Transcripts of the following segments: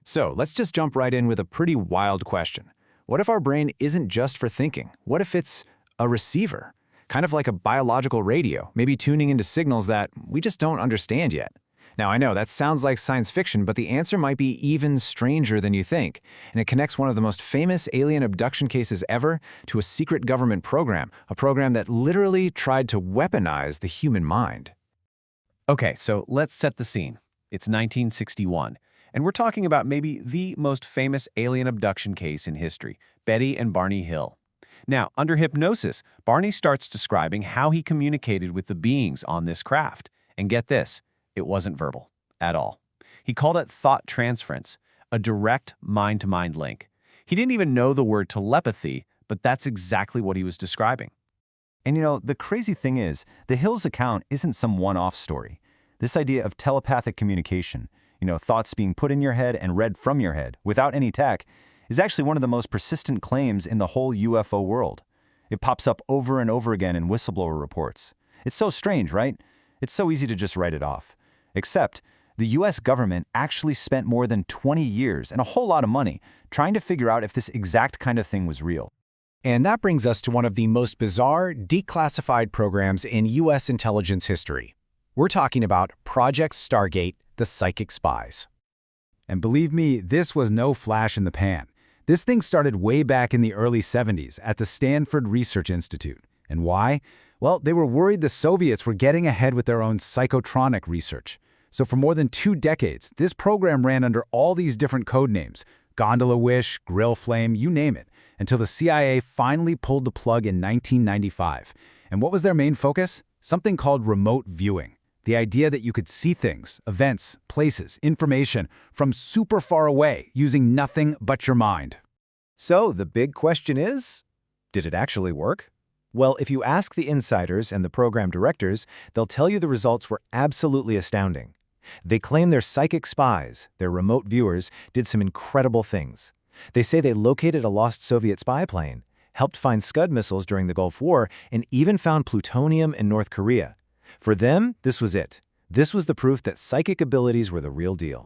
So let's just jump right in with a pretty wild question. What if our brain isn't just for thinking? What if it's a receiver? Kind of like a biological radio, maybe tuning into signals that we just don't understand yet. Now, I know that sounds like science fiction, but the answer might be even stranger than you think, and it connects one of the most famous alien abduction cases ever to a secret government program, a program that literally tried to weaponize the human mind. Okay, so let's set the scene. It's 1961, and we're talking about maybe the most famous alien abduction case in history, Betty and Barney Hill. Now, under hypnosis, Barney starts describing how he communicated with the beings on this craft. And get this, it wasn't verbal at all. He called it thought transference, a direct mind-to-mind link. He didn't even know the word telepathy, but that's exactly what he was describing. And you know, the crazy thing is, the Hills account isn't some one-off story. This idea of telepathic communication, thoughts being put in your head and read from your head without any tech, is actually one of the most persistent claims in the whole UFO world. It pops up over and over again in whistleblower reports. It's so strange, right? It's so easy to just write it off. Except, the US government actually spent more than 20 years and a whole lot of money trying to figure out if this exact kind of thing was real. And that brings us to one of the most bizarre, declassified programs in US intelligence history. We're talking about Project Stargate, the Psychic Spies. And believe me, this was no flash in the pan. This thing started way back in the early 70s at the Stanford Research Institute. And why? Well, they were worried the Soviets were getting ahead with their own psychotronic research. So for more than 2 decades, this program ran under all these different code names, Gondola Wish, Grill Flame, you name it, until the CIA finally pulled the plug in 1995. And what was their main focus? Something called remote viewing. The idea that you could see things, events, places, information from super far away using nothing but your mind. So the big question is, did it actually work? Well, if you ask the insiders and the program directors, they'll tell you the results were absolutely astounding. They claim their psychic spies, their remote viewers, did some incredible things. They say they located a lost Soviet spy plane, helped find Scud missiles during the Gulf War, and even found plutonium in North Korea. For them, this was it. This was the proof that psychic abilities were the real deal.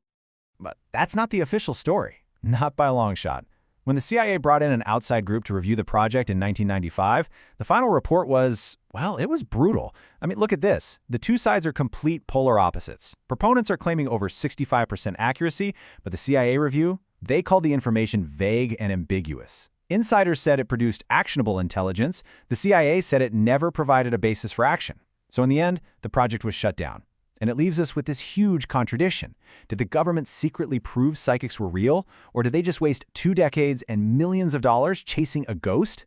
But that's not the official story. Not by a long shot. When the CIA brought in an outside group to review the project in 1995, the final report was, well, it was brutal. I mean, look at this. The two sides are complete polar opposites. Proponents are claiming over 65% accuracy, but the CIA review, they called the information vague and ambiguous. Insiders said it produced actionable intelligence. The CIA said it never provided a basis for action. So in the end, the project was shut down. And it leaves us with this huge contradiction. Did the government secretly prove psychics were real, or did they just waste 2 decades and millions of dollars chasing a ghost?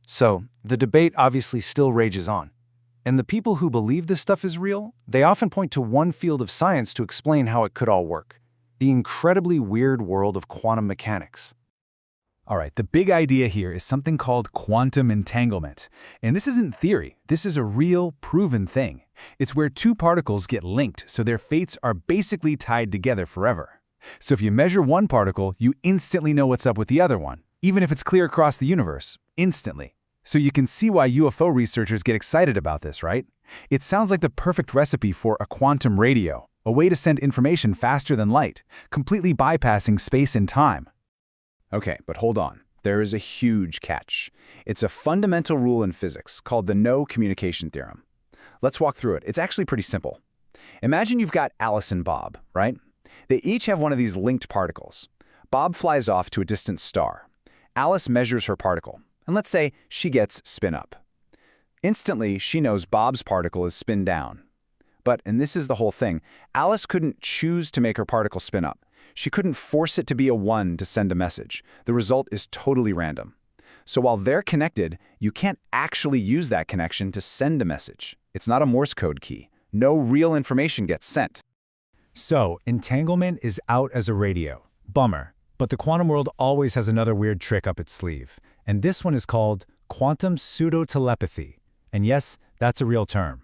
So, the debate obviously still rages on. And the people who believe this stuff is real, they often point to one field of science to explain how it could all work: the incredibly weird world of quantum mechanics. All right, the big idea here is something called quantum entanglement. And this isn't theory, this is a real, proven thing. It's where 2 particles get linked so their fates are basically tied together forever. So if you measure one particle, you instantly know what's up with the other one, even if it's clear across the universe, instantly. So you can see why UFO researchers get excited about this, right? It sounds like the perfect recipe for a quantum radio, a way to send information faster than light, completely bypassing space and time. Okay, but hold on. There is a huge catch. It's a fundamental rule in physics called the no communication theorem. Let's walk through it. It's actually pretty simple. Imagine you've got Alice and Bob, right? They each have one of these linked particles. Bob flies off to a distant star. Alice measures her particle, and let's say she gets spin up. Instantly, she knows Bob's particle is spin down. But, and this is the whole thing, Alice couldn't choose to make her particle spin up. She couldn't force it to be a 1 to send a message. The result is totally random. So while they're connected, you can't actually use that connection to send a message. It's not a Morse code key. No real information gets sent. So, entanglement is out as a radio. Bummer. But the quantum world always has another weird trick up its sleeve. And this one is called quantum pseudo-telepathy. And yes, that's a real term.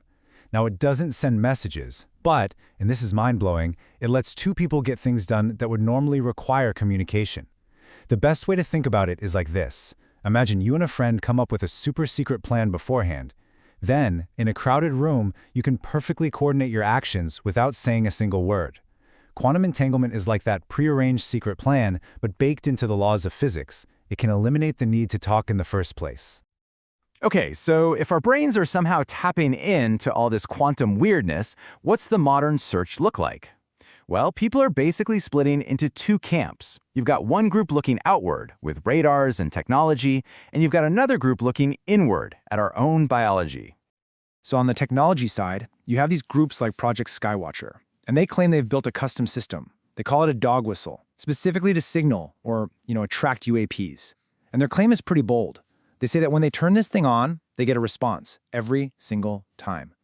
Now, it doesn't send messages, but, and this is mind-blowing, it lets 2 people get things done that would normally require communication. The best way to think about it is like this. Imagine you and a friend come up with a super secret plan beforehand. Then, in a crowded room, you can perfectly coordinate your actions without saying a single word. Quantum entanglement is like that prearranged secret plan, but baked into the laws of physics. It can eliminate the need to talk in the first place. Okay, so if our brains are somehow tapping into all this quantum weirdness, what's the modern search look like? Well, people are basically splitting into two camps. You've got one group looking outward with radars and technology, and you've got another group looking inward at our own biology. So on the technology side, you have these groups like Project Skywatcher, and they claim they've built a custom system. They call it a dog whistle, specifically to signal or, attract UAPs. And their claim is pretty bold. They say that when they turn this thing on, they get a response every single time.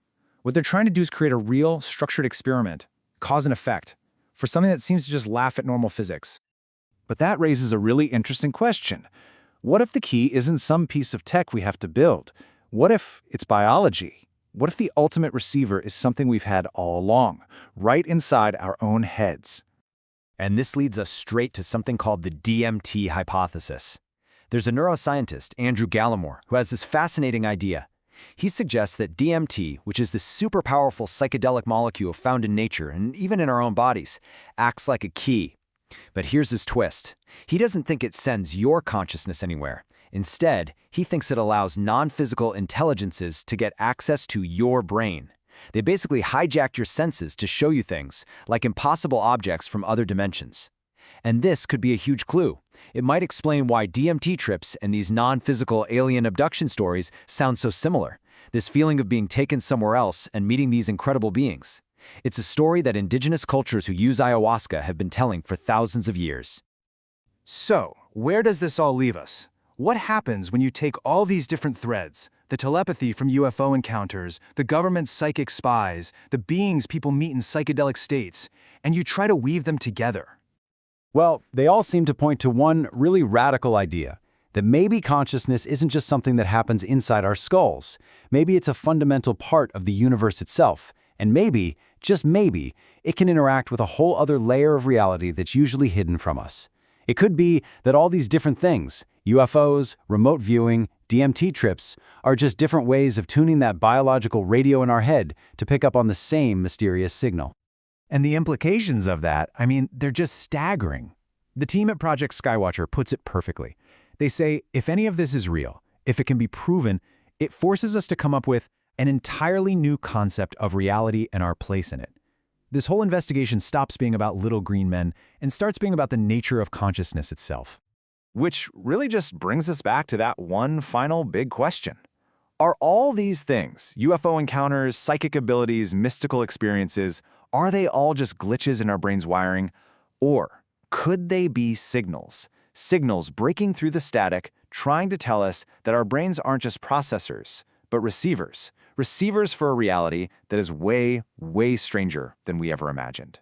What they're trying to do is create a real, structured experiment, cause and effect, for something that seems to just laugh at normal physics. But that raises a really interesting question. What if the key isn't some piece of tech we have to build? What if it's biology? What if the ultimate receiver is something we've had all along, right inside our own heads? And this leads us straight to something called the DMT hypothesis. There's a neuroscientist, Andrew Gallimore, who has this fascinating idea. He suggests that DMT, which is the super powerful psychedelic molecule found in nature and even in our own bodies, acts like a key. But here's his twist. He doesn't think it sends your consciousness anywhere. Instead, he thinks it allows non-physical intelligences to get access to your brain. They basically hijack your senses to show you things, like impossible objects from other dimensions. And this could be a huge clue. It might explain why DMT trips and these non-physical alien abduction stories sound so similar. This feeling of being taken somewhere else and meeting these incredible beings. It's a story that indigenous cultures who use ayahuasca have been telling for thousands of years. So, where does this all leave us? What happens when you take all these different threads, the telepathy from UFO encounters, the government's psychic spies, the beings people meet in psychedelic states, and you try to weave them together? Well, they all seem to point to one really radical idea, that maybe consciousness isn't just something that happens inside our skulls. Maybe it's a fundamental part of the universe itself, and maybe, just maybe, it can interact with a whole other layer of reality that's usually hidden from us. It could be that all these different things, UFOs, remote viewing, DMT trips, are just different ways of tuning that biological radio in our head to pick up on the same mysterious signal. And the implications of that, they're just staggering. The team at Project Skywatcher puts it perfectly. They say, if any of this is real, if it can be proven, it forces us to come up with an entirely new concept of reality and our place in it. This whole investigation stops being about little green men and starts being about the nature of consciousness itself. Which really just brings us back to that one final big question. Are all these things, UFO encounters, psychic abilities, mystical experiences, are they all just glitches in our brain's wiring? Or could they be signals? Signals breaking through the static, trying to tell us that our brains aren't just processors, but receivers. Receivers for a reality that is way, way stranger than we ever imagined.